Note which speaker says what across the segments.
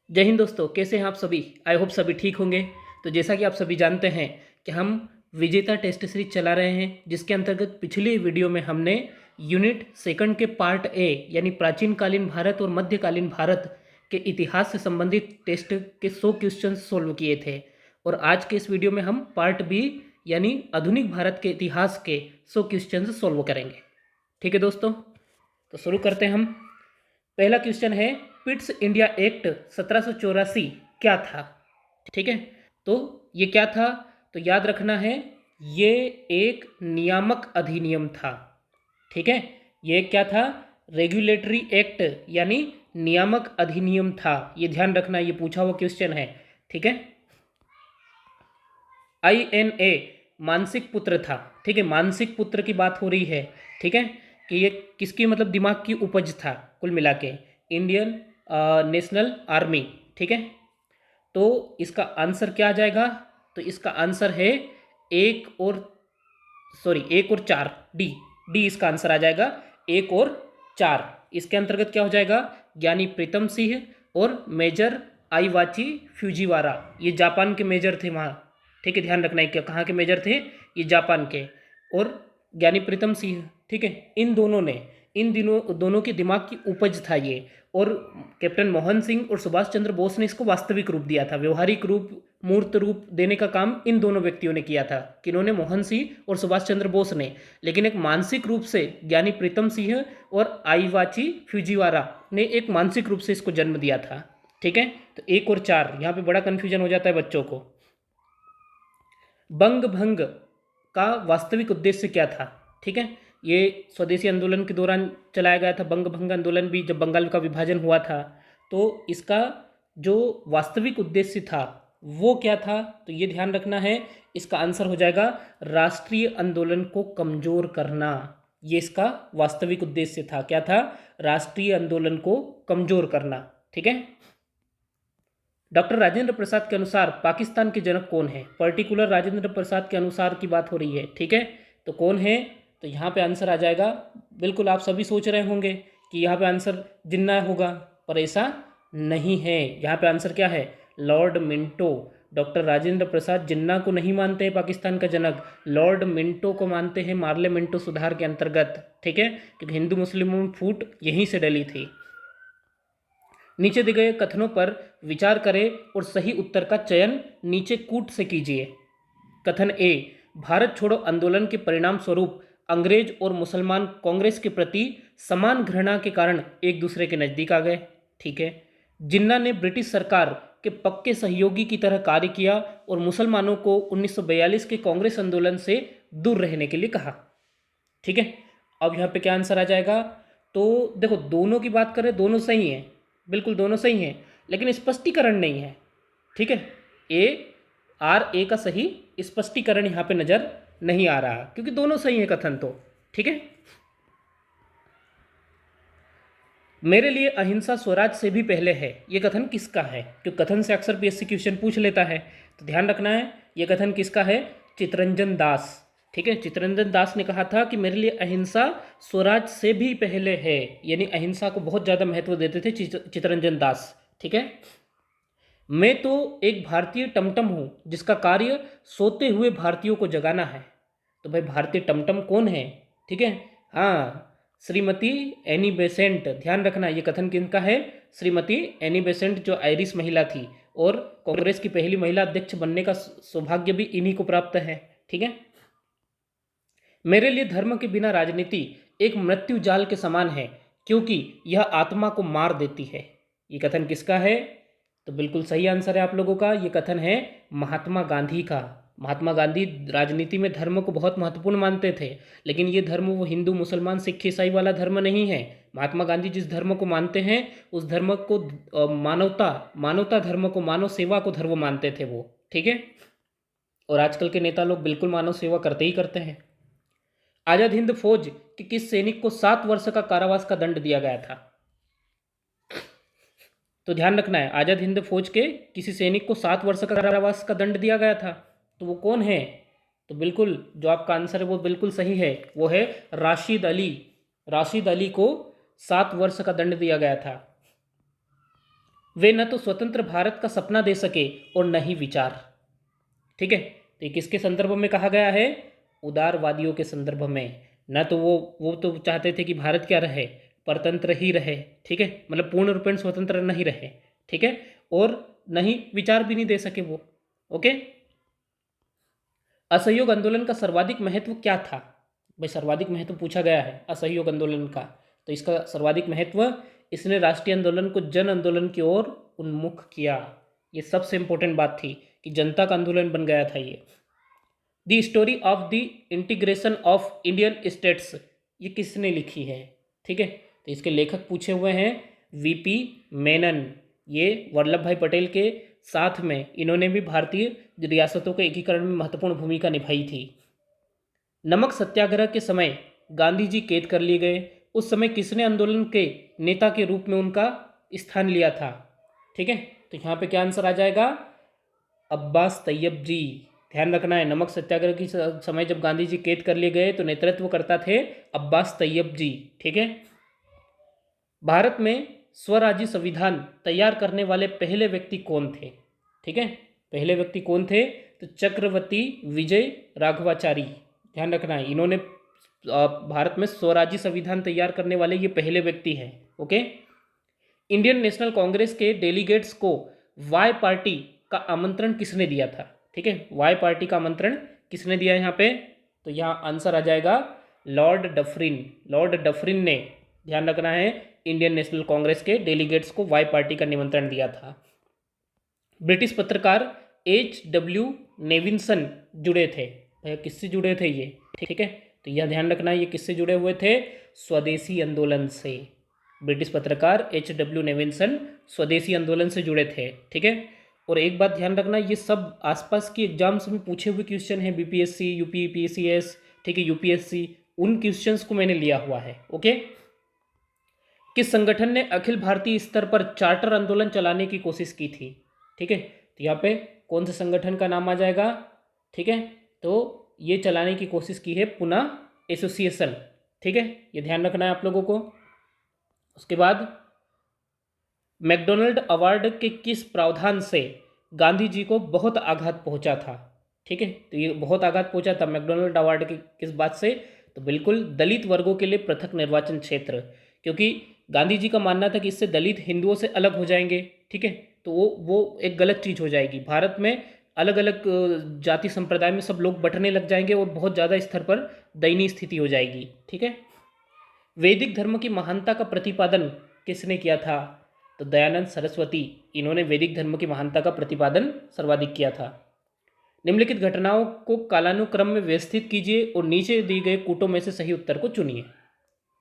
Speaker 1: जय हिंद दोस्तों, कैसे हैं आप सभी। आई होप सभी ठीक होंगे। तो जैसा कि आप सभी जानते हैं कि हम विजेता टेस्ट सीरीज चला रहे हैं, जिसके अंतर्गत पिछली वीडियो में हमने यूनिट सेकंड के पार्ट ए यानी प्राचीन कालीन भारत और मध्यकालीन भारत के इतिहास से संबंधित टेस्ट के 100 क्वेश्चन सोल्व किए थे। और आज के इस वीडियो में हम पार्ट बी यानी आधुनिक भारत के इतिहास के 100 क्वेश्चन सोल्व करेंगे। ठीक है दोस्तों, तो शुरू करते हैं हम। पहला क्वेश्चन है, पिट्स इंडिया एक्ट 1784 क्या था। ठीक है, तो ये क्या था, तो याद रखना है ये एक नियामक अधिनियम था। ठीक है, ये क्या था, रेगुलेटरी एक्ट यानी नियामक अधिनियम था। ये ध्यान रखना, ये पूछा हुआ क्वेश्चन है। ठीक है, INA मानसिक पुत्र था। ठीक है, मानसिक पुत्र की बात हो रही है। ठीक है, कि ये किसकी मतलब दिमाग की उपज था कुल मिला के, इंडियन नेशनल आर्मी। ठीक है, तो इसका आंसर क्या आ जाएगा, तो इसका आंसर है एक और चार, डी डी इसका आंसर आ जाएगा, एक और चार। इसके अंतर्गत क्या हो जाएगा, ज्ञानी प्रीतम सिंह और मेजर आईवाची फ्यूजीवारा, ये जापान के मेजर थे वहाँ। ठीक है, ध्यान रखना है, क्या कहाँ के मेजर थे, ये जापान के। और ज्ञानी प्रीतम सिंह, ठीक है, इन दोनों के दिमाग की उपज था ये। और कैप्टन मोहन सिंह और सुभाष चंद्र बोस ने इसको वास्तविक रूप दिया था, व्यवहारिक रूप, मूर्त रूप देने का काम इन दोनों व्यक्तियों ने किया था। किन्होंने, मोहन सिंह और सुभाष चंद्र बोस ने। लेकिन एक मानसिक रूप से ज्ञानी प्रीतम सिंह और आईवाची फ्यूजीवारा ने एक मानसिक रूप से इसको जन्म दिया था। ठीक है, तो एक और चार, यहाँ पे बड़ा कन्फ्यूजन हो जाता है बच्चों को। बंग भंग का वास्तविक उद्देश्य क्या था। ठीक है, ये स्वदेशी आंदोलन के दौरान चलाया गया था। बंग भंग आंदोलन भी जब बंगाल का विभाजन हुआ था, तो इसका जो वास्तविक उद्देश्य था वो क्या था, तो ये ध्यान रखना है, इसका आंसर हो जाएगा राष्ट्रीय आंदोलन को कमजोर करना। ये इसका वास्तविक उद्देश्य था, क्या था, राष्ट्रीय आंदोलन को कमजोर करना। ठीक है, डॉक्टर राजेंद्र प्रसाद के अनुसार पाकिस्तान के जनक कौन है। पर्टिकुलर राजेंद्र प्रसाद के अनुसार की बात हो रही है। ठीक है, तो कौन है, तो यहाँ पे आंसर आ जाएगा, बिल्कुल आप सभी सोच रहे होंगे कि यहाँ पे आंसर जिन्ना होगा, पर ऐसा नहीं है। यहाँ पे आंसर क्या है, Lord Minto. Doctor Rajendra Prasad जिन्ना को नहीं मानते हैं पाकिस्तान का जनक, लॉर्ड मिंटो को मानते हैं, मार्ले मिंटो सुधार के अंतर्गत। ठीक है, क्योंकि हिंदू मुस्लिमों में फूट यहीं से डली थी। नीचे दिए गए कथनों पर विचार करें और सही उत्तर का चयन नीचे कूट से कीजिए। कथन ए, भारत छोड़ो आंदोलन के परिणाम स्वरूप अंग्रेज और मुसलमान कांग्रेस के प्रति समान घृणा के कारण एक दूसरे के नजदीक आ गए। ठीक है, जिन्ना ने ब्रिटिश सरकार के पक्के सहयोगी की तरह कार्य किया और मुसलमानों को 1942 के कांग्रेस आंदोलन से दूर रहने के लिए कहा। ठीक है, अब यहाँ पे क्या आंसर आ जाएगा, तो देखो दोनों की बात करें, दोनों सही हैं, बिल्कुल दोनों सही हैं, लेकिन स्पष्टीकरण नहीं है। ठीक है, ए का सही स्पष्टीकरण यहाँ पे नजर नहीं आ रहा, क्योंकि दोनों सही है कथन तो। ठीक है, मेरे लिए अहिंसा स्वराज से भी पहले है, ये कथन किसका है, क्योंकि कथन से अक्सर PSC क्वेश्चन पूछ लेता है, तो ध्यान रखना है, ये कथन किसका है, चितरंजन दास। ठीक है, चितरंजन दास ने कहा था कि मेरे लिए अहिंसा स्वराज से भी पहले है, यानी अहिंसा को बहुत ज़्यादा महत्व देते थे चितरंजन दास। ठीक है, मैं तो एक भारतीय टमटम हूँ जिसका कार्य सोते हुए भारतीयों को जगाना है। तो भाई भारतीय टमटम कौन है, ठीक है, हाँ, श्रीमती एनी बेसेंट। ध्यान रखना, ये कथन किनका है, श्रीमती एनी बेसेंट, जो आयरिश महिला थी और कांग्रेस की पहली महिला अध्यक्ष बनने का सौभाग्य भी इन्हीं को प्राप्त है। ठीक है, मेरे लिए धर्म के बिना राजनीति एक मृत्यु जाल के समान है क्योंकि यह आत्मा को मार देती है। ये कथन किसका है, तो बिल्कुल सही आंसर है आप लोगों का, ये कथन है महात्मा गांधी का। महात्मा गांधी राजनीति में धर्म को बहुत महत्वपूर्ण मानते थे, लेकिन ये धर्म वो हिंदू मुसलमान सिख ईसाई वाला धर्म नहीं है। महात्मा गांधी जिस धर्म को मानते हैं उस धर्म को मानवता धर्म को, मानव सेवा को धर्म मानते थे वो। ठीक है, और आजकल के नेता लोग बिल्कुल मानव सेवा करते ही करते हैं। आजाद हिंद फौज के किस सैनिक को 7 वर्ष का कारावास का दंड दिया गया था। तो ध्यान रखना है, आजाद हिंद फौज के किसी सैनिक को 7 वर्ष का कारावास का दंड दिया गया था, तो वो कौन है, तो बिल्कुल जो आपका आंसर है वो बिल्कुल सही है, वो है राशिद अली। राशिद अली को 7 वर्ष का दंड दिया गया था। वे न तो स्वतंत्र भारत का सपना दे सके और न ही विचार। ठीक है, तो ये किसके संदर्भ में कहा गया है? उदारवादियों के संदर्भ में। न तो वो तो चाहते थे कि भारत क्या रहे, परतंत्र ही रहे। ठीक है, मतलब पूर्ण रूपेण स्वतंत्र नहीं रहे। ठीक है, और नहीं विचार भी नहीं दे सके वो। ओके, असहयोग आंदोलन का सर्वाधिक महत्व क्या था? भाई सर्वाधिक महत्व पूछा गया है असहयोग आंदोलन का, तो इसका सर्वाधिक महत्व, इसने राष्ट्रीय आंदोलन को जन आंदोलन की ओर उन्मुख किया। ये सबसे इंपॉर्टेंट बात थी कि जनता का आंदोलन बन गया था ये। The story of the integration of Indian states, ये किसने लिखी है? ठीक है, तो इसके लेखक पूछे हुए हैं वीपी मेनन। ये वल्लभ भाई पटेल के साथ में इन्होंने भी भारतीय रियासतों के एकीकरण में महत्वपूर्ण भूमिका निभाई थी। नमक सत्याग्रह के समय गांधी जी कैद कर लिए गए, उस समय किसने आंदोलन के नेता के रूप में उनका स्थान लिया था? ठीक है, तो यहाँ पे क्या आंसर आ जाएगा? अब्बास तैयब जी। ध्यान रखना है, नमक सत्याग्रह की समय जब गांधी जी कैद कर लिए गए तो नेतृत्व करता थे अब्बास तैयब जी। ठीक है, भारत में स्वराज्य संविधान तैयार करने वाले पहले व्यक्ति कौन थे? ठीक है, पहले व्यक्ति कौन थे? तो चक्रवर्ती विजय राघवाचारी। ध्यान रखना है, इन्होंने भारत में स्वराज्य संविधान तैयार करने वाले ये पहले व्यक्ति हैं। ओके, इंडियन नेशनल कांग्रेस के डेलीगेट्स को वाई पार्टी का आमंत्रण किसने दिया था? ठीक है, वाई पार्टी का आमंत्रण किसने दिया यहाँ पे? तो यहाँ आंसर आ जाएगा लॉर्ड डफरिन। लॉर्ड डफरिन ने, ध्यान रखना है, इंडियन नेशनल कांग्रेस के डेलीगेट्स को वाई पार्टी का निमंत्रण दिया था। ब्रिटिश पत्रकार H.W. नेविन्सन जुड़े थे। भैया किससे जुड़े थे ये? ठीक है, तो यह ध्यान रखना है, ये किससे जुड़े हुए थे? स्वदेशी आंदोलन से। ब्रिटिश पत्रकार H.W. नेविन्सन स्वदेशी आंदोलन से जुड़े थे। ठीक है, और एक बात ध्यान रखना, ये सब आसपास की एग्जाम्स में पूछे हुए क्वेश्चन हैं, बीपीएससी, यूपी, पीसीएस, ठीक है, यूपीएससी, उन क्वेश्चंस को मैंने लिया हुआ है। ओके, किस संगठन ने अखिल भारतीय स्तर पर चार्टर आंदोलन चलाने की कोशिश की थी? ठीक है, तो यहाँ पे कौन से संगठन का नाम आ जाएगा? ठीक है, तो ये चलाने की कोशिश की है पुणे एसोसिएशन। ठीक है, ये ध्यान रखना है आप लोगों को। उसके बाद मैकडोनल्ड अवार्ड के किस प्रावधान से गांधी जी को बहुत आघात पहुंचा था? ठीक है, तो ये बहुत आघात पहुंचा था मैकडोनल्ड अवार्ड के किस बात से? तो बिल्कुल दलित वर्गों के लिए पृथक निर्वाचन क्षेत्र, क्योंकि गांधी जी का मानना था कि इससे दलित हिंदुओं से अलग हो जाएंगे। ठीक है, तो वो एक गलत चीज़ हो जाएगी। भारत में अलग अलग जाति संप्रदाय में सब लोग बंटने लग जाएंगे और बहुत ज़्यादा स्तर पर दयनीय स्थिति हो जाएगी। ठीक है, वैदिक धर्म की महानता का प्रतिपादन किसने किया था? तो दयानंद सरस्वती, इन्होंने वैदिक धर्म की महानता का प्रतिपादन सर्वाधिक किया था। निम्नलिखित घटनाओं को कालानुक्रम में व्यवस्थित कीजिए और नीचे दिए गए कूटों में से सही उत्तर को चुनिए।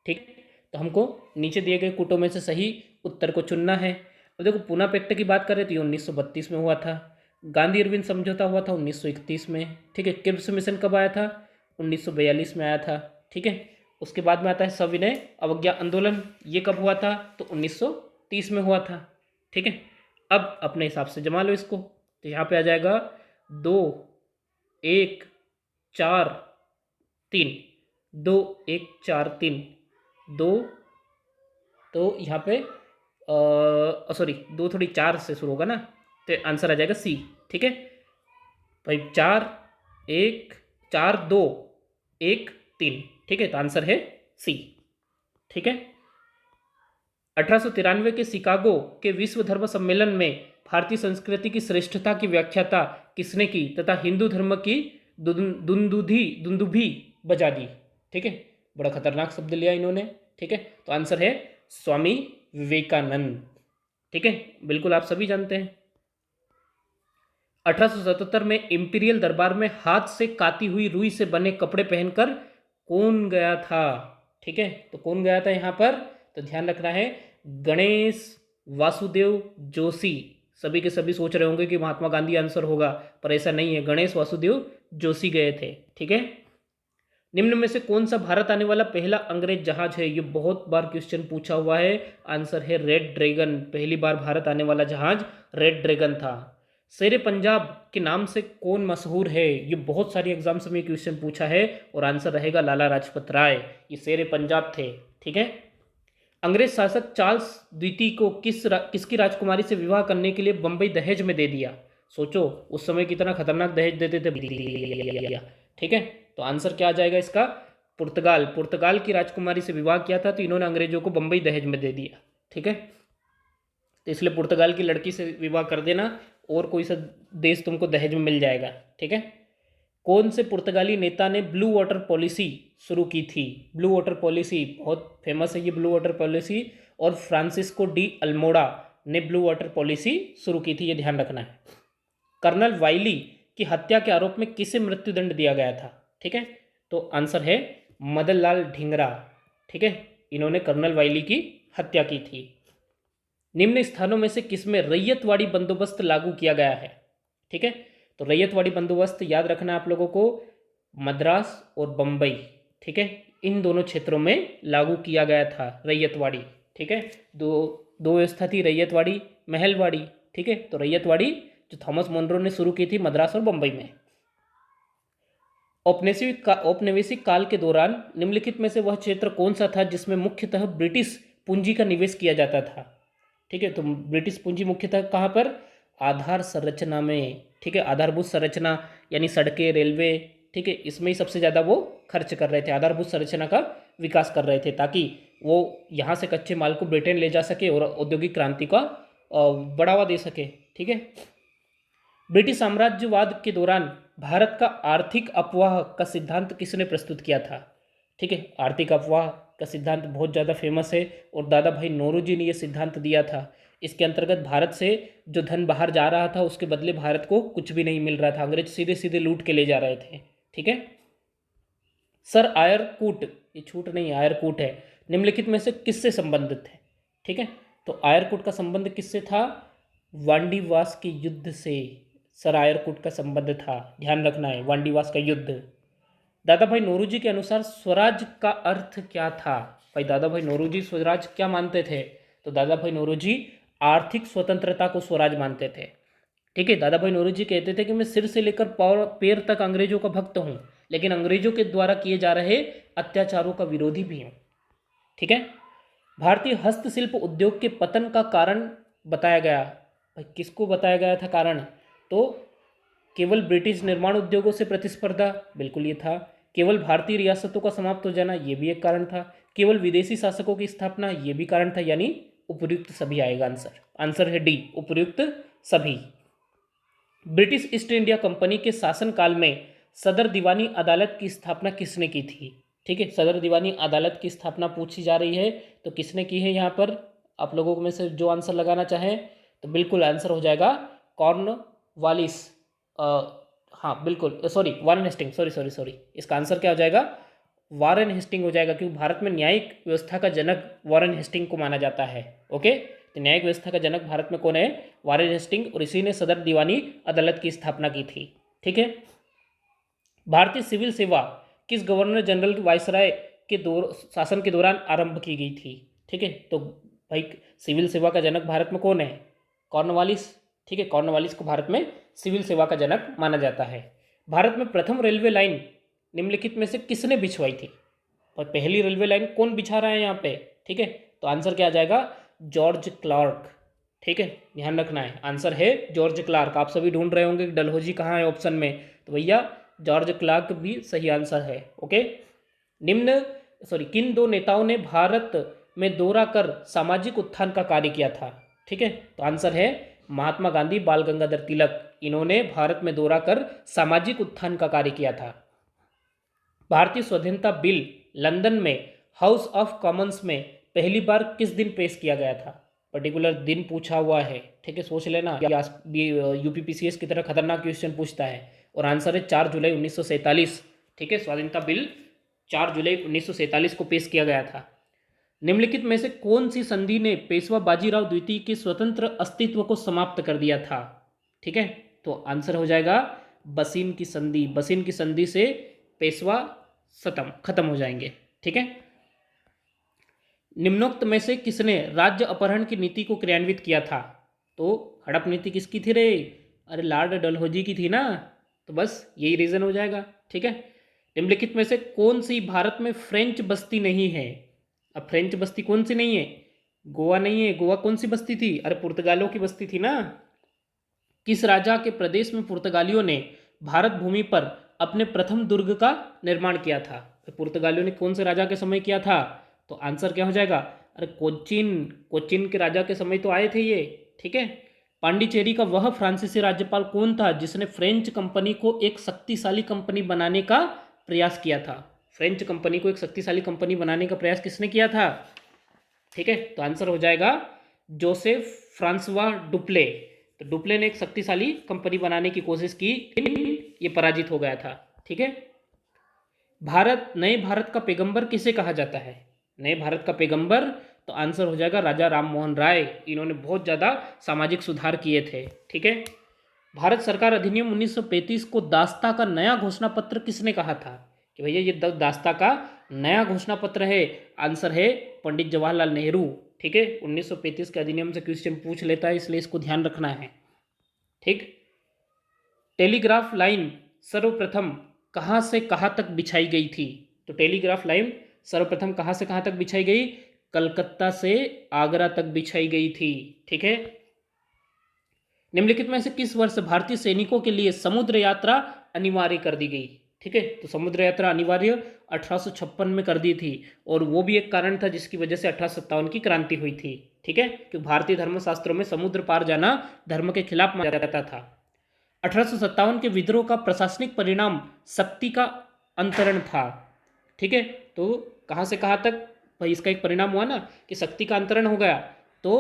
Speaker 1: ठीक, तो हमको नीचे दिए गए कूटों में से सही उत्तर को चुनना है। अब देखो, पूना पैक्ट की बात करें तो ये 1932 में हुआ था। गांधी अरविंद समझौता हुआ था 1931 में। ठीक है, क्रिप्स मिशन कब आया था? 1942 में आया था। ठीक है, उसके बाद में आता है सविनय अवज्ञा आंदोलन, ये कब हुआ था? तो 1930 में हुआ था। ठीक है, अब अपने हिसाब से जमा लो इसको, तो यहाँ पे आ जाएगा 2 1 4 3, 2 1 4 3 2, तो यहाँ पे सॉरी 2 थोड़ी 4 से शुरू होगा ना, तो आंसर आ जाएगा सी। ठीक है भाई, 4 1 4 2 1 3। ठीक है, तो आंसर है सी। ठीक है, 1893 के शिकागो के विश्व धर्म सम्मेलन में भारतीय संस्कृति की श्रेष्ठता की व्याख्याता किसने की तथा हिंदू धर्म की दुंदुभी बजा दी? ठीक है, बड़ा खतरनाक शब्द लिया इन्होंने। ठीक है, तो आंसर है स्वामी विवेकानंद। ठीक है, बिल्कुल आप सभी जानते हैं। 1877 में इंपीरियल दरबार में हाथ से काती हुई रुई से बने कपड़े पहनकर कौन गया था? ठीक है, तो कौन गया था यहाँ पर? तो ध्यान रखना है, गणेश वासुदेव जोशी। सभी के सभी सोच रहे होंगे कि महात्मा गांधी आंसर होगा, पर ऐसा नहीं है, गणेश वासुदेव जोशी गए थे। ठीक है, निम्न में से कौन सा भारत आने वाला पहला अंग्रेज जहाज है? ये बहुत बार क्वेश्चन पूछा हुआ है। आंसर है रेड ड्रैगन। पहली बार भारत आने वाला जहाज रेड ड्रैगन था। शेरे पंजाब के नाम से कौन मशहूर है? ये बहुत सारी एग्जाम्स में क्वेश्चन पूछा है और आंसर रहेगा लाला लाजपत राय। ये शेरे पंजाब थे। ठीक है, अंग्रेज शासक चार्ल्स द्वितीय को किसकी राजकुमारी से विवाह करने के लिए बंबई दहेज में दे दिया? सोचो उस समय कितना खतरनाक दहेज देते थे। ठीक है, तो आंसर क्या आ जाएगा इसका? पुर्तगाल की राजकुमारी से विवाह किया था, तो इन्होंने अंग्रेजों को बंबई दहेज में दे दिया। ठीक है, तो इसलिए पुर्तगाल की लड़की से विवाह कर देना और कोई सा देश तुमको दहेज में मिल जाएगा। ठीक है, कौन से पुर्तगाली नेता ने ब्लू वाटर पॉलिसी शुरू की थी? ब्लू वाटर पॉलिसी बहुत फेमस है ये ब्लू वाटर पॉलिसी, और फ्रांसिस्को डी अल्मोड़ा ने ब्लू वाटर पॉलिसी शुरू की थी, ये ध्यान रखना है। कर्नल वाइली की हत्या के आरोप में किसे मृत्युदंड दिया गया था? ठीक है, तो आंसर है मदन लाल ढींगरा। ठीक है, इन्होंने कर्नल वाइली की हत्या की थी। निम्न स्थानों में से किसमें रैयतवाड़ी बंदोबस्त लागू किया गया है? ठीक है, तो रैयतवाड़ी बंदोबस्त याद रखना आप लोगों को, मद्रास और बंबई। ठीक है, इन दोनों क्षेत्रों में लागू किया गया था रैयतवाड़ी। ठीक है, दो दो व्यवस्था थी, रैयतवाड़ी, महलवाड़ी। ठीक है, तो रैयतवाड़ी जो थॉमस मोनरो ने शुरू की थी मद्रास और बंबई में। औपनिवेशिक काल के दौरान निम्नलिखित में से वह क्षेत्र कौन सा था जिसमें मुख्यतः ब्रिटिश पूंजी का निवेश किया जाता था? ठीक है, तो ब्रिटिश पूंजी मुख्यतः कहाँ पर? आधार संरचना में। ठीक है, आधारभूत संरचना यानी सड़कें, रेलवे। ठीक है, इसमें ही सबसे ज़्यादा वो खर्च कर रहे थे, आधारभूत संरचना का विकास कर रहे थे, ताकि वो यहाँ से कच्चे माल को ब्रिटेन ले जा सके और औद्योगिक क्रांति का बढ़ावा दे सके। ठीक है, ब्रिटिश साम्राज्यवाद के दौरान भारत का आर्थिक अपवाह का सिद्धांत किसने प्रस्तुत किया था? ठीक है, आर्थिक अपवाह का सिद्धांत बहुत ज़्यादा फेमस है और दादा भाई नौरोजी ने यह सिद्धांत दिया था। इसके अंतर्गत भारत से जो धन बाहर जा रहा था उसके बदले भारत को कुछ भी नहीं मिल रहा था, अंग्रेज सीधे सीधे लूट के ले जा रहे थे। ठीक है, सर आयरकूट, ये छूट नहीं आयरकूट है, निम्नलिखित में से किससे संबंधित है? ठीक है, तो आयरकूट का संबंध किससे था? वांडीवास के युद्ध से सर आयरकूट का संबंध था, ध्यान रखना है, वांडीवास का युद्ध। दादा भाई नौरोजी के अनुसार स्वराज का अर्थ क्या था? भाई दादा भाई नौरोजी स्वराज क्या मानते थे? तो दादा भाई नौरोजी आर्थिक स्वतंत्रता को स्वराज मानते थे। ठीक है, दादा भाई नौरोजी कहते थे कि मैं सिर से लेकर पैर तक अंग्रेजों का भक्त हूँ, लेकिन अंग्रेजों के द्वारा किए जा रहे अत्याचारों का विरोधी भी हूँ। ठीक है, भारतीय हस्तशिल्प उद्योग के पतन का कारण बताया गया। भाई किसको बताया गया था कारण? तो केवल ब्रिटिश निर्माण उद्योगों से प्रतिस्पर्धा, बिल्कुल ये था। केवल भारतीय रियासतों का समाप्त हो जाना, ये भी एक कारण था। केवल विदेशी शासकों की स्थापना, ये भी कारण था, यानी उपयुक्त सभी आएगा आंसर। आंसर है डी, उपयुक्त सभी। ब्रिटिश ईस्ट इंडिया कंपनी के शासनकाल में सदर दीवानी अदालत की स्थापना किसने की थी? ठीक है, सदर दीवानी अदालत की स्थापना पूछी जा रही है, तो किसने की है यहाँ पर? आप लोगों में से जो आंसर लगाना चाहें तो बिल्कुल आंसर हो जाएगा कॉर्नवालिस। हाँ बिल्कुल, सॉरी वारेन हेस्टिंग, सॉरी, इसका आंसर क्या हो जाएगा? वारेन हेस्टिंग हो जाएगा, क्योंकि भारत में न्यायिक व्यवस्था का जनक वारेन हेस्टिंग को माना जाता है। ओके, तो न्यायिक व्यवस्था का जनक भारत में कौन है? वारेन हेस्टिंग, और इसी ने सदर दीवानी अदालत की स्थापना की थी। ठीक है, भारतीय सिविल सेवा किस गवर्नर जनरल वायसराय के शासन के दौरान आरंभ की गई थी? ठीक है, तो भाई सिविल सेवा का जनक भारत में कौन है? कॉर्नवालिस। ठीक है, कॉर्नवालिस को भारत में सिविल सेवा का जनक माना जाता है। भारत में प्रथम रेलवे लाइन निम्नलिखित में से किसने बिछवाई थी? और पहली रेलवे लाइन कौन बिछा रहा है यहाँ पे? ठीक है, तो आंसर क्या आ जाएगा? George Clarke. ठीक है, ध्यान रखना है, आंसर है जॉर्ज क्लार्क। आप सभी ढूंढ रहे होंगे कि डलहौजी कहाँ है ऑप्शन में, तो भैया जॉर्ज क्लार्क भी सही आंसर है। ओके, किन दो नेताओं ने भारत में दौरा कर सामाजिक उत्थान का कार्य किया था? ठीक है, तो आंसर है महात्मा गांधी, बाल गंगाधर तिलक। इन्होंने भारत में दौरा कर सामाजिक उत्थान का कार्य किया था। भारतीय स्वाधीनता बिल लंदन में हाउस ऑफ कॉमन्स में पहली बार किस दिन पेश किया गया था? पर्टिकुलर दिन पूछा हुआ है। ठीक है, सोच लेना, यूपीपीसीएस की तरह खतरनाक क्वेश्चन पूछता है, और आंसर है 4 जुलाई 1947। ठीक है, स्वाधीनता बिल 4 जुलाई 1947 को पेश किया गया था। निम्नलिखित में से कौन सी संधि ने पेशवा बाजीराव द्वितीय के स्वतंत्र अस्तित्व को समाप्त कर दिया था? ठीक है, तो आंसर हो जाएगा बसीन की संधि। बसीन की संधि से पेशवा खत्म हो जाएंगे। ठीक है, निम्नोक्त में से किसने राज्य अपहरण की नीति को क्रियान्वित किया था? तो हड़प नीति किसकी थी रे? अरे लॉर्ड डलहौजी की थी ना, तो बस यही रीजन हो जाएगा। ठीक है, निम्नलिखित में से कौन सी भारत में फ्रेंच बस्ती नहीं है? अब फ्रेंच बस्ती कौन सी नहीं है? गोवा नहीं है। गोवा कौन सी बस्ती थी? अरे पुर्तगालियों की बस्ती थी ना। किस राजा के प्रदेश में पुर्तगालियों ने भारत भूमि पर अपने प्रथम दुर्ग का निर्माण किया था? तो पुर्तगालियों ने कौन से राजा के समय किया था? तो आंसर क्या हो जाएगा? अरे कोचिन, कोचिन के राजा के समय तो आए थे ये। ठीक है। पांडिचेरी का वह फ्रांसीसी राज्यपाल कौन था जिसने फ्रेंच कंपनी को एक शक्तिशाली कंपनी बनाने का प्रयास किया था? फ्रेंच कंपनी को एक शक्तिशाली कंपनी बनाने का प्रयास किसने किया था? ठीक है, तो आंसर हो जाएगा जोसेफ फ्रांसवा डुप्ले। तो डुप्ले ने एक शक्तिशाली कंपनी बनाने की कोशिश की, ये पराजित हो गया था। ठीक है। भारत, नए भारत का पैगंबर किसे कहा जाता है? नए भारत का पैगंबर, तो आंसर हो जाएगा राजा राम मोहन राय। इन्होंने बहुत ज़्यादा सामाजिक सुधार किए थे। ठीक है। भारत सरकार अधिनियम 1935 को दास्ता का नया घोषणा पत्र किसने कहा था? कि भैया ये दास्ता का नया घोषणा पत्र है। आंसर है पंडित जवाहरलाल नेहरू। ठीक है। 1935 के अधिनियम से क्वेश्चन पूछ लेता है, इसलिए इसको ध्यान रखना है। ठीक। टेलीग्राफ लाइन सर्वप्रथम कहाँ से कहाँ तक बिछाई गई थी? तो टेलीग्राफ लाइन सर्वप्रथम कहाँ से कहाँ तक बिछाई गई? कलकत्ता से आगरा तक बिछाई गई थी। ठीक है। निम्नलिखित में से किस वर्ष भारतीय सैनिकों के लिए समुद्र यात्रा अनिवार्य कर दी गई? ठीक है, तो समुद्र यात्रा अनिवार्य 1856 में कर दी थी, और वो भी एक कारण था जिसकी वजह से 1857 की क्रांति हुई थी। ठीक है, क्योंकि भारतीय धर्मशास्त्रों में समुद्र पार जाना धर्म के खिलाफ माना जाता था। 1857 के विद्रोह का प्रशासनिक परिणाम शक्ति का अंतरण था। ठीक है, तो कहाँ से कहाँ तक भाई इसका एक परिणाम हुआ ना कि शक्ति का अंतरण हो गया। तो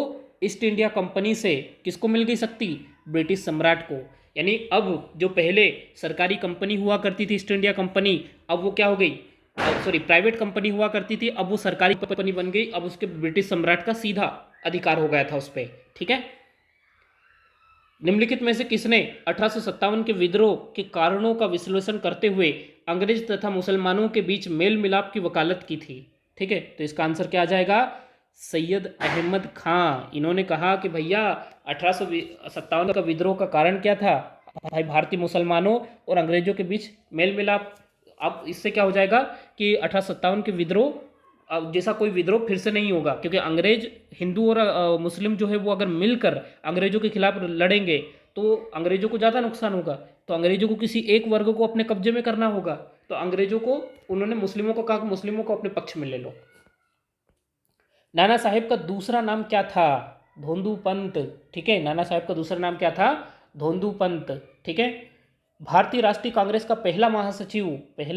Speaker 1: ईस्ट इंडिया कंपनी से किसको मिल गई शक्ति? ब्रिटिश सम्राट को। यानी अब जो पहले सरकारी कंपनी हुआ करती थी ईस्ट इंडिया कंपनी, अब वो क्या हो गई? सॉरी, प्राइवेट कंपनी हुआ करती थी, अब वो सरकारी कंपनी बन गई। अब उसके ब्रिटिश सम्राट का सीधा अधिकार हो गया था उस पर। ठीक है। निम्नलिखित में से किसने 1857 के विद्रोह के कारणों का विश्लेषण करते हुए अंग्रेज तथा मुसलमानों के बीच मेल मिलाप की वकालत की थी? ठीक है, तो इसका आंसर क्या आ जाएगा? सैयद अहमद खां। इन्होंने कहा कि भैया 1857 का विद्रोह का कारण क्या था? भाई भारतीय मुसलमानों और अंग्रेजों के बीच मेल मिलाप। अब इससे क्या हो जाएगा कि 1857 के विद्रोह अब जैसा कोई विद्रोह फिर से नहीं होगा, क्योंकि अंग्रेज, हिंदू और मुस्लिम जो है वो अगर मिलकर अंग्रेजों के खिलाफ लड़ेंगे तो अंग्रेजों को ज़्यादा नुकसान होगा। तो अंग्रेजों को किसी एक वर्ग को अपने कब्जे में करना होगा। तो अंग्रेजों को, उन्होंने मुस्लिमों को कहा कि मुस्लिमों को अपने पक्ष में ले लो। नाना साहेब का दूसरा नाम क्या था? धोंदू पंत। ठीक है, नाना साहेब का दूसरा नाम क्या था? धोंदू पंत। ठीक है। भारतीय राष्ट्रीय कांग्रेस का पहला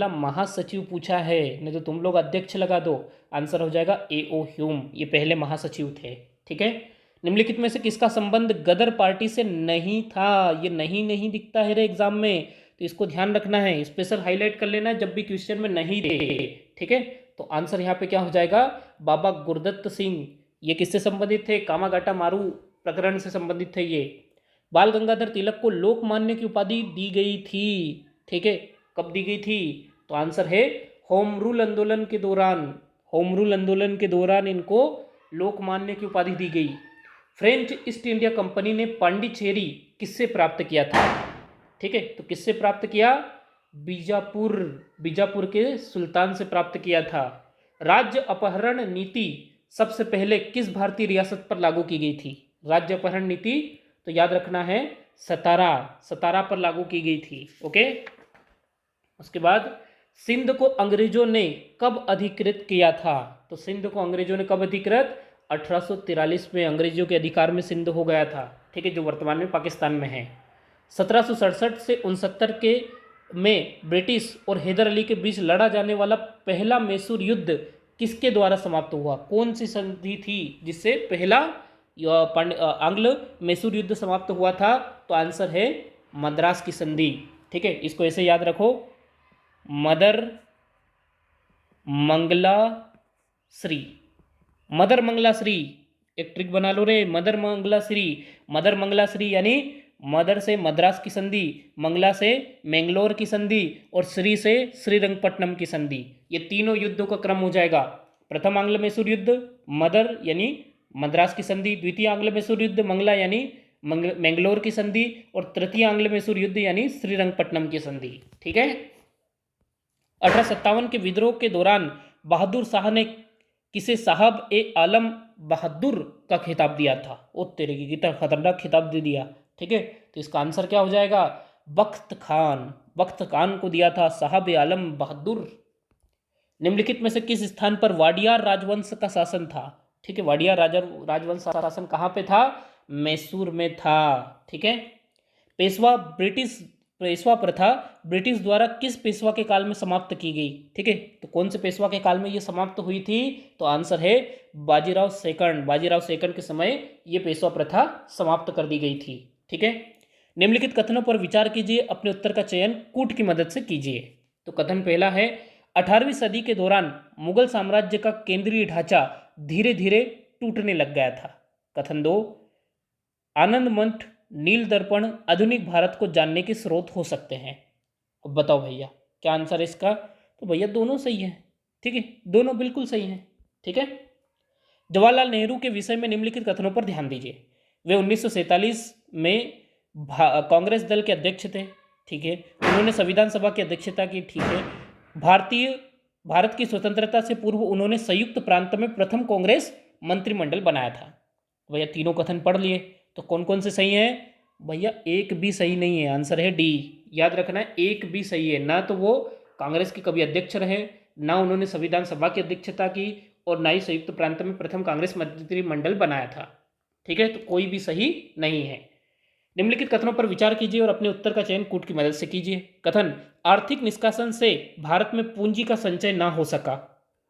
Speaker 1: महासचिव पूछा है, नहीं तो तुम लोग अध्यक्ष लगा दो। आंसर हो जाएगा A.O. ह्यूम, ये पहले महासचिव थे। ठीक है। निम्नलिखित में से किसका संबंध गदर पार्टी से नहीं था? ये नहीं नहीं दिखता है रे एग्जाम में, तो इसको ध्यान रखना है, स्पेशल हाईलाइट कर लेना है जब भी क्वेश्चन में नहीं दे। ठीक है, तो आंसर यहाँ पे क्या हो जाएगा? बाबा गुरदत्त सिंह। ये किससे संबंधित थे? कामागाटा मारू प्रकरण से संबंधित थे ये। बाल गंगाधर तिलक को लोकमान्य की उपाधि दी गई थी। ठीक है, कब दी गई थी? तो आंसर है होम रूल आंदोलन के दौरान। होम रूल आंदोलन के दौरान इनको लोकमान्य की उपाधि दी गई। फ्रेंच ईस्ट इंडिया कंपनी ने पांडिचेरी किससे प्राप्त किया था? ठीक है, तो किससे प्राप्त किया? बीजापुर के सुल्तान से प्राप्त किया था। राज्य अपहरण नीति सबसे पहले किस भारतीय रियासत पर लागू की गई थी? राज्य अपहरण नीति, तो याद रखना है सतारा पर लागू की गई थी। ओके। उसके बाद सिंध को अंग्रेजों ने कब अधिकृत किया था? तो सिंध को अंग्रेजों ने कब अधिकृत? 1843 में अंग्रेजों के अधिकार में सिंध हो गया था। ठीक है, जो वर्तमान में पाकिस्तान में है। 1767 से 69 के में ब्रिटिश और हैदर अली के बीच लड़ा जाने वाला पहला मैसूर युद्ध किसके द्वारा समाप्त हुआ? कौन सी संधि थी जिससे पहला आंग्ल मैसूर युद्ध समाप्त हुआ था? तो आंसर है मद्रास की संधि। ठीक है, इसको ऐसे याद रखो, मदर मंगला श्री। मदर मंगला श्री, एक ट्रिक बना लो रे, मदर मंगला श्री। मदर मंगला श्री यानी मदर से मद्रास की संधि, मंगला से मैंगलोर की संधि, और श्री से श्रीरंगपट्टनम की संधि। ये तीनों युद्धों का क्रम हो जाएगा। प्रथम आंग्ल मैसूर युद्ध मदर यानी मद्रास की संधि, द्वितीय आंग्ल मैसूर युद्ध मंगला यानी मैंगलोर की संधि, और तृतीय आंग्ल मैसूर युद्ध यानी श्रीरंगपट्टनम की संधि। ठीक है। 1857 के विद्रोह के दौरान बहादुर शाह ने किसे साहब ए आलम बहादुर का खिताब दिया था? ओ तेरे की कितना खतरनाक खिताब दे दिया। ठीक है, तो इसका आंसर क्या हो जाएगा? बख्त खान। बख्त खान को दिया था साहब ए आलम बहादुर। निम्नलिखित में से किस स्थान पर वाडियार राजवंश का शासन था? ठीक है, वाडियार राजवंश का शासन कहाँ पे था? मैसूर में था। ठीक है। पेशवा प्रथा ब्रिटिश द्वारा किस पेशवा के काल में समाप्त की गई? ठीक है, तो कौन से पेशवा के काल में ये समाप्त हुई थी? तो आंसर है बाजीराव सेकंड। बाजीराव सेकंड के समय ये पेशवा प्रथा समाप्त कर दी गई थी। ठीक है। निम्नलिखित कथनों पर विचार कीजिए, अपने उत्तर का चयन कूट की मदद से कीजिए। तो कथन पहला है, 18वीं सदी के दौरान मुगल साम्राज्य का केंद्रीय ढांचा धीरे धीरे टूटने लग गया था। कथन दो, आनंद मठ, नील दर्पण आधुनिक भारत को जानने के स्रोत हो सकते हैं। अब बताओ भैया क्या आंसर है इसका? तो भैया दोनों सही है। ठीक है, दोनों बिल्कुल सही हैं। ठीक है। जवाहरलाल नेहरू के विषय में निम्नलिखित कथनों पर ध्यान दीजिए। वे 1947 में कांग्रेस दल के अध्यक्ष थे। ठीक है, उन्होंने संविधान सभा की अध्यक्षता की। ठीक है, भारत की स्वतंत्रता से पूर्व उन्होंने संयुक्त प्रांत में प्रथम कांग्रेस मंत्रिमंडल बनाया था। भैया तीनों कथन पढ़ लिए, तो कौन कौन से सही हैं? भैया एक भी सही नहीं है, आंसर है डी। याद रखना है, एक भी सही है ना। तो वो कांग्रेस के कभी अध्यक्ष रहे, ना उन्होंने संविधान सभा की अध्यक्षता की, और ना ही संयुक्त प्रांत में प्रथम कांग्रेस मंत्रिमंडल बनाया था। ठीक है, तो कोई भी सही नहीं है। निम्नलिखित कथनों पर विचार कीजिए और अपने उत्तर का चयन कूट की मदद से कीजिए। कथन, आर्थिक निष्कासन से भारत में पूंजी का संचय ना हो सका।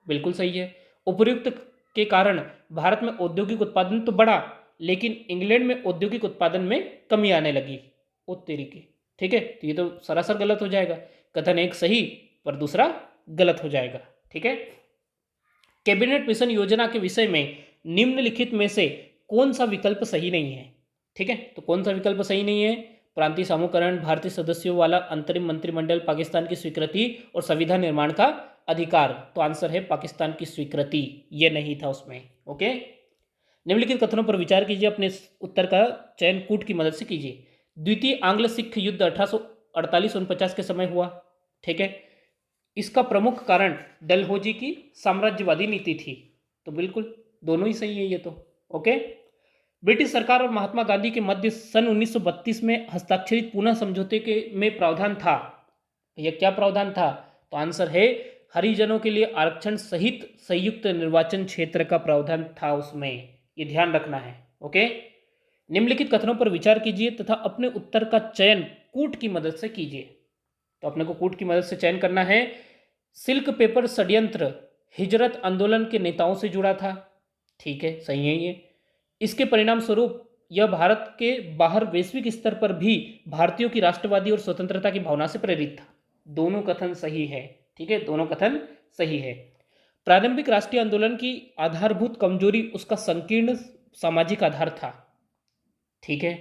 Speaker 1: बिल्कुल सही है। उपर्युक्त के कारण भारत में औद्योगिक उत्पादन तो बढ़ा, लेकिन इंग्लैंड में औद्योगिक उत्पादन में कमी आने लगी। ओ तेरी की। ठीक है, तो ये तो सरासर गलत हो जाएगा। कथन एक सही पर दूसरा गलत हो जाएगा। ठीक है। कैबिनेट मिशन योजना के विषय में निम्नलिखित में से कौन सा विकल्प सही नहीं है? ठीक है, तो कौन सा विकल्प सही नहीं है? प्रांतीय समूहकरण, भारतीय सदस्यों वाला अंतरिम मंत्रिमंडल, पाकिस्तान की स्वीकृति और संविधान निर्माण का अधिकार। तो आंसर है पाकिस्तान की स्वीकृति, ये नहीं था उसमें। ओके। निम्नलिखित कथनों पर विचार कीजिए, अपने उत्तर का चयन कूट की मदद से कीजिए। द्वितीय आंग्ल सिख युद्ध 1848-49 के समय हुआ। ठीक है, इसका प्रमुख कारण डलहौजी की साम्राज्यवादी नीति थी। तो बिल्कुल दोनों ही सही है ये तो। ओके। ब्रिटिश सरकार और महात्मा गांधी के मध्य सन 1932 में हस्ताक्षरित पुनः समझौते के में प्रावधान था। यह क्या प्रावधान था? तो आंसर है हरिजनों के लिए आरक्षण सहित संयुक्त निर्वाचन क्षेत्र का प्रावधान था उसमें। ये ध्यान रखना है। ओके। निम्नलिखित कथनों पर विचार कीजिए तथा अपने उत्तर का चयन कूट की मदद से कीजिए। तो अपने को कूट की मदद से चयन करना है। सिल्क पेपर षड्यंत्र हिजरत आंदोलन के नेताओं से जुड़ा था। ठीक है, सही है ये। इसके परिणाम स्वरूप यह भारत के बाहर वैश्विक स्तर पर भी भारतीयों की राष्ट्रवादी और स्वतंत्रता की भावना से प्रेरित था। दोनों कथन सही है। ठीक है, दोनों कथन सही है। प्रारंभिक राष्ट्रीय आंदोलन की आधारभूत कमजोरी उसका संकीर्ण सामाजिक आधार था। ठीक है,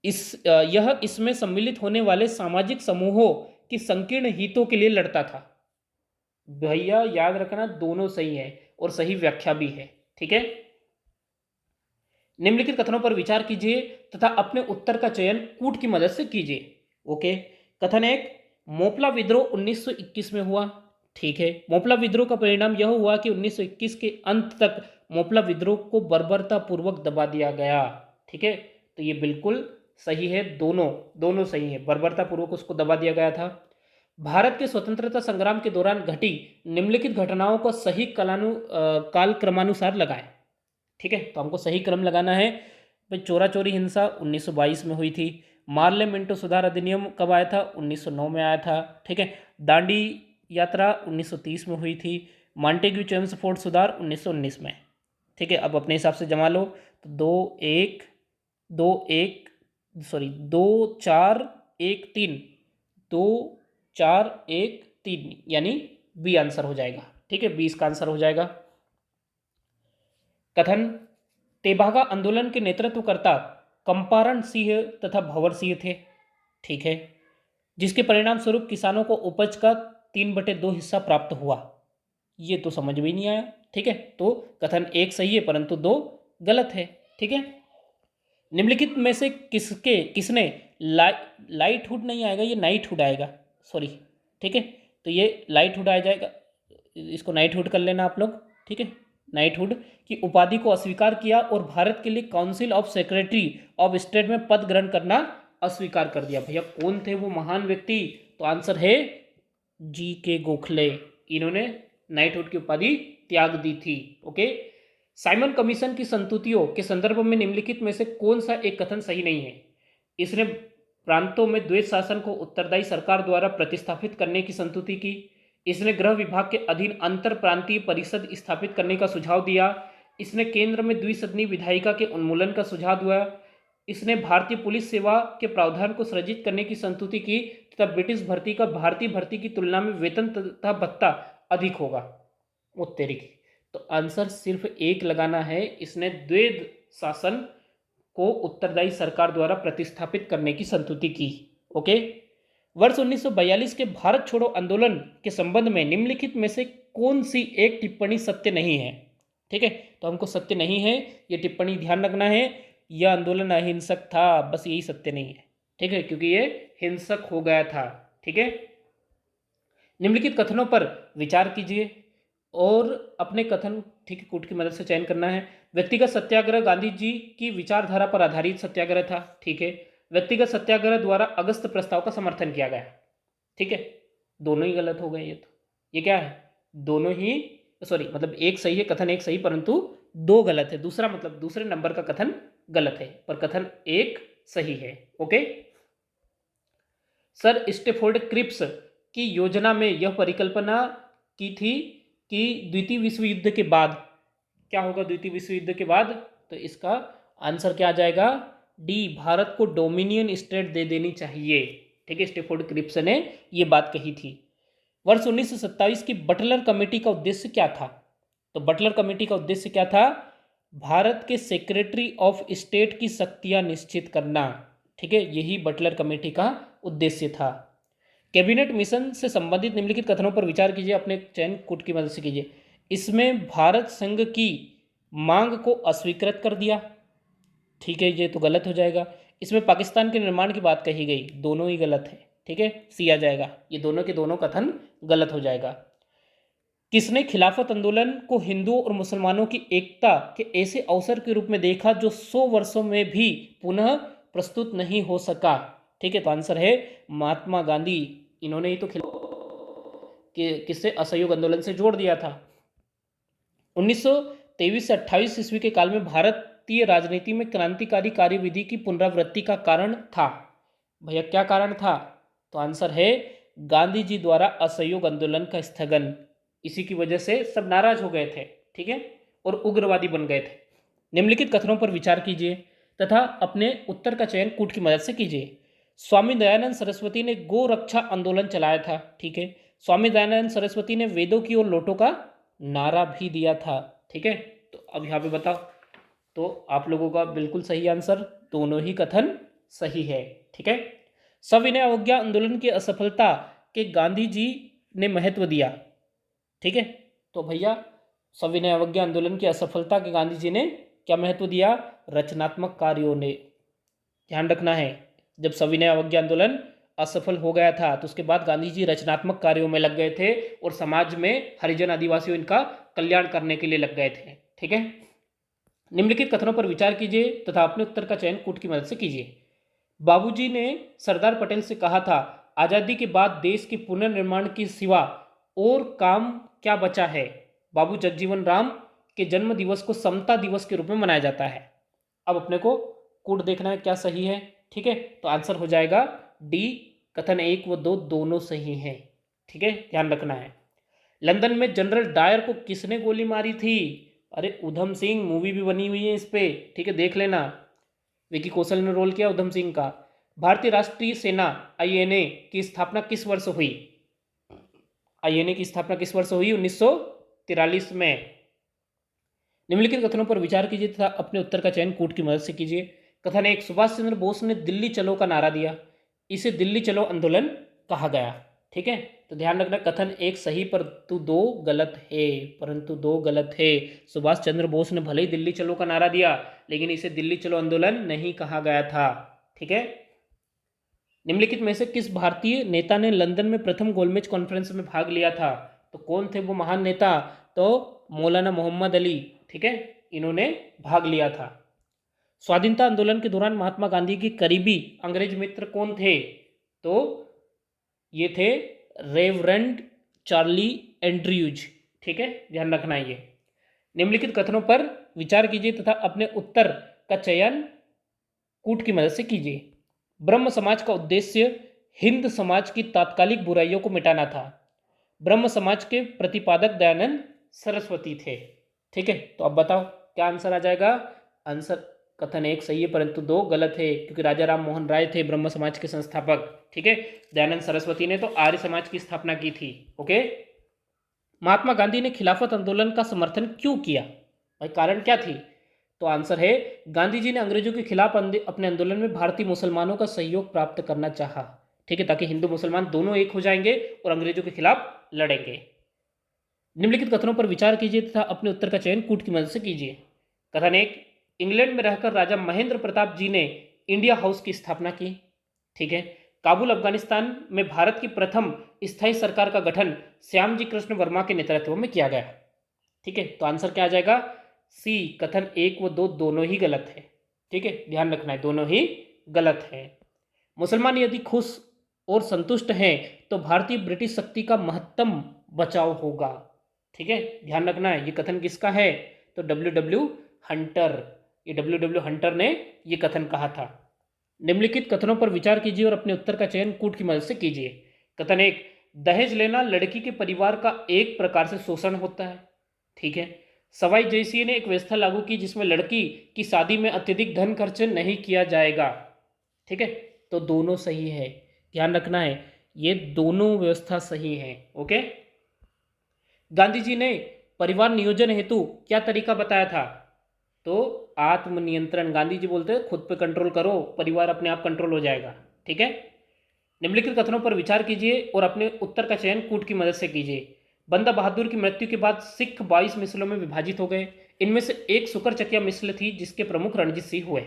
Speaker 1: यह इसमें सम्मिलित होने वाले सामाजिक समूहों की संकीर्ण हितों के लिए लड़ता था। भैया याद रखना, दोनों सही है और सही व्याख्या भी है। ठीक है। निम्नलिखित कथनों पर विचार कीजिए तथा अपने उत्तर का चयन कूट की मदद से कीजिए। ओके। कथन एक, मोपला विद्रोह 1921 में हुआ। ठीक है, मोपला विद्रोह का परिणाम यह हुआ कि 1921 के अंत तक मोपला विद्रोह को बर्बरतापूर्वक दबा दिया गया। ठीक है, तो ये बिल्कुल सही है। दोनों सही है, बर्बरतापूर्वक उसको दबा दिया गया था। भारत के स्वतंत्रता संग्राम के दौरान घटी निम्नलिखित घटनाओं को सही काल क्रमानुसार लगाएं। ठीक है, तो हमको सही क्रम लगाना है। भाई, चोरा चोरी हिंसा 1922 में हुई थी। मार्ले मिंटो सुधार अधिनियम कब आया था? 1909 में आया था। ठीक है, दांडी यात्रा 1930 में हुई थी। मॉन्टेग्यू चेम्सफोर्ड सुधार 1919 में। ठीक है, अब अपने हिसाब से जमा लो। तो 2-4-1-3 2-4-1-3 यानी बी आंसर हो जाएगा। ठीक है, 20 का आंसर हो जाएगा। कथन, तेभागा आंदोलन के नेतृत्वकर्ता कंपारण सिंह तथा भंवर सिंह थे। ठीक है, जिसके परिणाम स्वरूप किसानों को उपज का 3/2 हिस्सा प्राप्त हुआ। ये तो समझ में नहीं आया। ठीक है, तो कथन एक सही है परंतु 2 गलत है। ठीक है। निम्नलिखित में से किसने लाइटहुड नहीं आएगा, ये नाइटहुड आएगा, सॉरी। ठीक है, तो ये लाइटहुड आ जाएगा, इसको नाइटहुड कर लेना आप लोग। ठीक है, नाइटहुड की उपाधि को अस्वीकार किया और भारत के लिए council of secretary of state में पद ग्रहण करना अस्वीकार कर दिया। भैया कौन थे वो महान व्यक्ति? तो आंसर है जी के गोखले। इन्होंने नाइटहुड की उपाधि त्याग दी थी। ओके, साइमन कमीशन की संतुतियों के संदर्भ में निम्नलिखित में से कौन सा एक कथन सही नहीं है? इसने प्रांतों में द्वैत शासन को उत्तरदायी सरकार द्वारा प्रतिस्थापित करने की संतुति की। इसने गृह विभाग के अधीन अंतर प्रांतीय परिषद स्थापित करने का सुझाव दिया। इसने केंद्र में द्विसदनी विधायिका के उन्मूलन का सुझाव दिया। इसने भारतीय पुलिस सेवा के प्रावधान को सृजित करने की संतुति की तथा ब्रिटिश भर्ती का भारतीय भर्ती की तुलना में वेतन तथा भत्ता अधिक होगा। वो तेरी की, तो आंसर सिर्फ एक लगाना है। इसने द्वैध शासन को उत्तरदायी सरकार द्वारा प्रतिस्थापित करने की संतुति की। ओके, वर्ष 1942 के भारत छोड़ो आंदोलन के संबंध में निम्नलिखित में से कौन सी एक टिप्पणी सत्य नहीं है? ठीक है, तो हमको सत्य नहीं है ये टिप्पणी ध्यान रखना है। यह आंदोलन अहिंसक था, बस यही सत्य नहीं है। ठीक है, क्योंकि ये हिंसक हो गया था। ठीक है, निम्नलिखित कथनों पर विचार कीजिए और अपने कथन ठीक है कूट की मदद से चयन करना है। व्यक्तिगत सत्याग्रह गांधी जी की विचारधारा पर आधारित सत्याग्रह था। ठीक है, व्यक्तिगत सत्याग्रह द्वारा अगस्त प्रस्ताव का समर्थन किया गया। ठीक है, दोनों ही गलत हो गए। ये क्या है? दोनों ही सॉरी, मतलब एक सही है कथन, एक सही, परंतु दो गलत है। दूसरा मतलब दूसरे नंबर का कथन गलत है, पर कथन एक सही है। ओके, सर स्टेफोर्ड क्रिप्स की योजना में यह परिकल्पना की थी कि द्वितीय विश्व युद्ध के बाद क्या होगा? द्वितीय विश्व युद्ध के बाद, तो इसका आंसर क्या आ जाएगा? डी, भारत को डोमिनियन स्टेट दे देनी चाहिए। ठीक है, स्टेफोर्ड क्रिप्स ने यह बात कही थी। वर्ष 1927 की बटलर कमेटी का उद्देश्य क्या था? तो बटलर कमेटी का उद्देश्य क्या था? भारत के सेक्रेटरी ऑफ स्टेट की शक्तियां निश्चित करना। ठीक है, यही बटलर कमेटी का उद्देश्य था। कैबिनेट मिशन से संबंधित निम्नलिखित कथनों पर विचार कीजिए, अपने चयन कूट की मदद से कीजिए। इसमें भारत संघ की मांग को अस्वीकृत कर दिया। ठीक है, ये तो गलत हो जाएगा। इसमें पाकिस्तान के निर्माण की बात कही गई, दोनों ही गलत है। ठीक है, सी आ जाएगा। ये दोनों के दोनों कथन गलत हो जाएगा। किसने खिलाफत आंदोलन को हिंदुओं और मुसलमानों की एकता के ऐसे अवसर के रूप में देखा जो 100 वर्षों में भी पुनः प्रस्तुत नहीं हो सका? ठीक है, तो आंसर है महात्मा गांधी। इन्होंने ही तो किससे असहयोग आंदोलन से जोड़ दिया था। 1923 से 28 ईस्वी के काल में भारतीय राजनीति में क्रांतिकारी कार्यविधि की पुनरावृत्ति का कारण था। भैया क्या कारण था? तो आंसर है गांधी जी द्वारा असहयोग आंदोलन का स्थगन। इसी की वजह से सब नाराज हो गए थे। ठीक है, और उग्रवादी बन गए थे। निम्नलिखित कथनों पर विचार कीजिए तथा अपने उत्तर का चयन कूट की मदद से कीजिए। स्वामी दयानंद सरस्वती ने गो रक्षा आंदोलन चलाया था। ठीक है, स्वामी दयानंद सरस्वती ने वेदों की ओर लौटो का नारा भी दिया था। ठीक है, तो अब यहाँ पे बताओ, तो आप लोगों का बिल्कुल सही आंसर, दोनों ही कथन सही है। ठीक है, सविनय अवज्ञा आंदोलन की असफलता के गांधी जी ने महत्व दिया। ठीक है, तो भैया सविनय अवज्ञा आंदोलन की असफलता के गांधी जी ने क्या महत्व दिया? रचनात्मक कार्यों ने। ध्यान रखना है, जब सविनय अवज्ञा आंदोलन असफल हो गया था तो उसके बाद गांधी जी रचनात्मक कार्यों में लग गए थे और समाज में हरिजन आदिवासियों इनका कल्याण करने के लिए लग गए थे। ठीक है, निम्नलिखित कथनों पर विचार कीजिए तथा अपने उत्तर का चयन कूट की मदद से कीजिए। बाबूजी ने सरदार पटेल से कहा था, आज़ादी के बाद देश के पुनर्निर्माण के सिवा और काम क्या बचा है? बाबू जगजीवन राम के जन्म दिवस को समता दिवस के रूप में मनाया जाता है। अब अपने को कूट देखना है क्या सही है। ठीक है, तो आंसर हो जाएगा डी, कथन 1 व 2 दोनों सही हैं। ठीक है, ध्यान रखना है। लंदन में जनरल डायर को किसने गोली मारी थी? अरे उधम सिंह, मूवी भी बनी हुई है इस पे। ठीक है, देख लेना। विकी कौशल ने रोल किया उधम सिंह का। भारतीय राष्ट्रीय सेना आईएनए की स्थापना किस वर्ष हुई? आईएनए की स्थापना किस वर्ष हुई? 1943 में। निम्नलिखित कथनों पर विचार कीजिए तथा अपने उत्तर का चयन कूट की मदद से कीजिए। कथन 1, सुभाष चंद्र बोस ने दिल्ली चलो का नारा दिया। इसे दिल्ली चलो आंदोलन कहा गया। ठीक है, तो ध्यान रखना, कथन 1 सही परंतु 2 गलत है, परंतु 2 गलत है। सुभाष चंद्र बोस ने भले ही दिल्ली चलो का नारा दिया, लेकिन इसे दिल्ली चलो आंदोलन नहीं कहा गया था। ठीक है, निम्नलिखित में से किस भारतीय नेता ने लंदन में प्रथम गोलमेज कॉन्फ्रेंस में भाग लिया था? तो कौन थे वो महान नेता? तो मौलाना मोहम्मद अली, ठीक है, इन्होंने भाग लिया था। स्वाधीनता आंदोलन के दौरान महात्मा गांधी के करीबी अंग्रेज मित्र कौन थे? तो ये थे रेवरेंड चार्ली एंड्रयूज, ठीक है, ध्यान रखना है ये। निम्नलिखित कथनों पर विचार कीजिए तथा अपने उत्तर का चयन कूट की मदद से कीजिए। ब्रह्म समाज का उद्देश्य हिंद समाज की तात्कालिक बुराइयों को मिटाना था। ब्रह्म समाज के प्रतिपादक दयानंद सरस्वती थे, ठीक है। तो अब बताओ क्या आंसर आ जाएगा? आंसर कथन 1 सही है परंतु 2 गलत है, क्योंकि राजा राम मोहन राय थे ब्रह्म समाज के संस्थापक, ठीक है। दयानंद सरस्वती ने तो आर्य समाज की स्थापना की थी, ओके। महात्मा गांधी ने खिलाफत आंदोलन का समर्थन क्यों किया? भाई कारण क्या थी? तो आंसर है गांधी जी ने अंग्रेजों के खिलाफ अपने आंदोलन में भारतीय मुसलमानों का सहयोग प्राप्त करना चाहा, ठीक है, ताकि हिंदू मुसलमान दोनों एक हो जाएंगे और अंग्रेजों के खिलाफ लड़ेंगे। निम्नलिखित कथनों पर विचार कीजिए तथा अपने उत्तर का चयन कूट की मदद से कीजिए। कथन 1, इंग्लैंड में रहकर राजा महेंद्र प्रताप जी ने इंडिया हाउस की स्थापना की, ठीक है। काबुल अफगानिस्तान में भारत की प्रथम स्थायी सरकार का गठन श्यामजी कृष्ण वर्मा के नेतृत्व में किया गया, ठीक है। तो आंसर क्या आ जाएगा? सी, कथन 1 व 2 दोनों ही गलत है, ठीक है, ध्यान रखना है, दोनों ही गलत है। मुसलमान यदि खुश और संतुष्ट हैं तो भारतीय ब्रिटिश शक्ति का महत्तम बचाव होगा, ठीक है, ध्यान रखना है। ये कथन किसका है? तो डब्ल्यू हंटर, ये डब्ल्यू हंटर ने ये कथन कहा था। निम्नलिखित कथनों पर विचार कीजिए और अपने उत्तर का चयन कूट की मदद से कीजिए। कथन 1, दहेज लेना लड़की के परिवार का एक प्रकार से शोषण होता है, ठीक है। सवाई जयसिंह ने एक व्यवस्था लागू की जिसमें लड़की की शादी में अत्यधिक धन खर्च नहीं किया जाएगा, ठीक है। तो दोनों सही है, ध्यान रखना है, ये दोनों व्यवस्था सही है, ओके। गांधी जी ने परिवार नियोजन हेतु क्या तरीका बताया था? तो आत्मनियंत्रण। गांधी जी बोलते हैं खुद पे कंट्रोल करो, परिवार अपने आप कंट्रोल हो जाएगा, ठीक है। निम्नलिखित कथनों पर विचार कीजिए और अपने उत्तर का चयन कूट की मदद से कीजिए। बंदा बहादुर की मृत्यु के बाद सिख 22 मिसलों में विभाजित हो गए। इनमें से एक सुकर चकिया मिसल थी जिसके प्रमुख रणजीत सिंह हुए।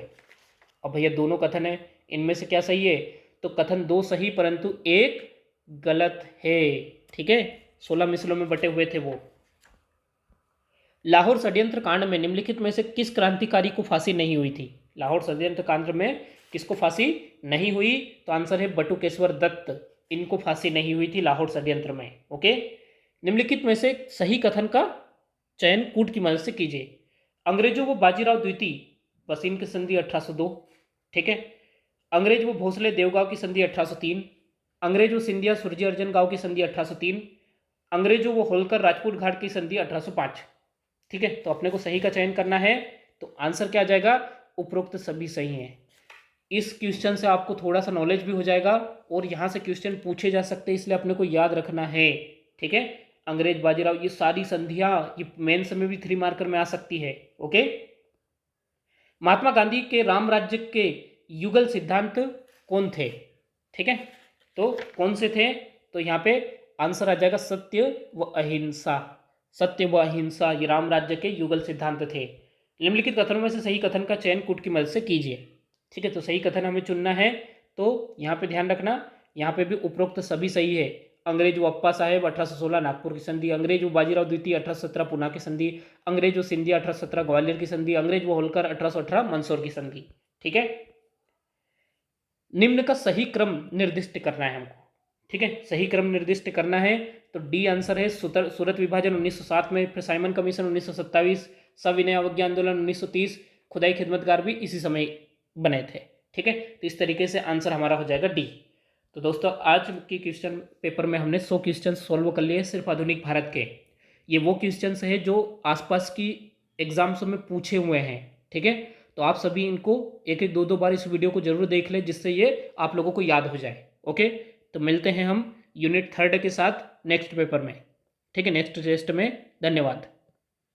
Speaker 1: अब भैया दोनों कथन है, इनमें से क्या सही है? तो कथन 2 सही परंतु 1 गलत है, ठीक है। 16 मिसलों में बटे हुए थे वो। लाहौर षड्यंत्र कांड में निम्नलिखित में से किस क्रांतिकारी को फांसी नहीं हुई थी? लाहौर षड्यंत्र कांड में किसको फांसी नहीं हुई? तो आंसर है बटुकेश्वर दत्त, इनको फांसी नहीं हुई थी लाहौर षड्यंत्र में, ओके। निम्नलिखित में से सही कथन का चयन कूट की मदद से कीजिए। अंग्रेजों व बाजीराव द्वितीय वसीम की संधि 1802, ठीक है। अंग्रेज व भोसले देवगांव की संधि 1803, अंग्रेज व सिंधिया सुरजी अर्जन गांव की संधि 1803, अंग्रेजों व होलकर राजपूत घाट की संधि 1805, ठीक है। तो अपने को सही का चयन करना है, तो आंसर क्या आ जाएगा? उपरोक्त सभी सही हैं। इस क्वेश्चन से आपको थोड़ा सा नॉलेज भी हो जाएगा और यहाँ से क्वेश्चन पूछे जा सकते हैं, इसलिए अपने को याद रखना है, ठीक है। अंग्रेज बाजीराव ये सारी संधियाँ ये मेंस में भी 3 मार्कर में आ सकती है, ओके। महात्मा गांधी के राम राज्य के युगल सिद्धांत कौन थे? ठीक है, तो कौन से थे? तो यहाँ पे आंसर आ जाएगा सत्य व अहिंसा। सत्य व अहिंसा ये राम राज्य के युगल सिद्धांत थे। निम्नलिखित कथनों में से सही कथन का चयन कूट की मदद से कीजिए। ठीक है, तो सही कथन हमें चुनना है, तो यहाँ पे ध्यान रखना, यहाँ पे भी उपरोक्त सभी सही है। अंग्रेज वो अप्पा साहेब 1816 नागपुर की संधि, अंग्रेज वो बाजीराव द्वितीय 1817 पुणे की संधि, अंग्रेज वो सिंधिया 1817 ग्वालियर की संधि, अंग्रेज वो होलकर 1818 मंदसौर की संधि। ठीक है, निम्न का सही क्रम निर्दिष्ट करना है हमको। ठीक है, सही क्रम निर्दिष्ट करना है, तो डी आंसर है। सूरत विभाजन 1907 में, फिर साइमन कमीशन 1927, सविनय अवज्ञा आंदोलन 1930, खुदाई खिदमतगार भी इसी समय बने थे। ठीक है, तो इस तरीके से आंसर हमारा हो जाएगा डी। तो दोस्तों आज की क्वेश्चन पेपर में हमने 100 क्वेश्चन सॉल्व कर लिए सिर्फ आधुनिक भारत के। ये वो क्वेश्चन है जो आसपास की एग्जाम्स में पूछे हुए हैं। ठीक है, तो आप सभी इनको एक एक दो बार इस वीडियो को जरूर देख लें, जिससे ये आप लोगों को याद हो जाए। ओके, तो मिलते हैं हम यूनिट 3 के साथ नेक्स्ट पेपर में। ठीक है, नेक्स्ट टेस्ट में। धन्यवाद।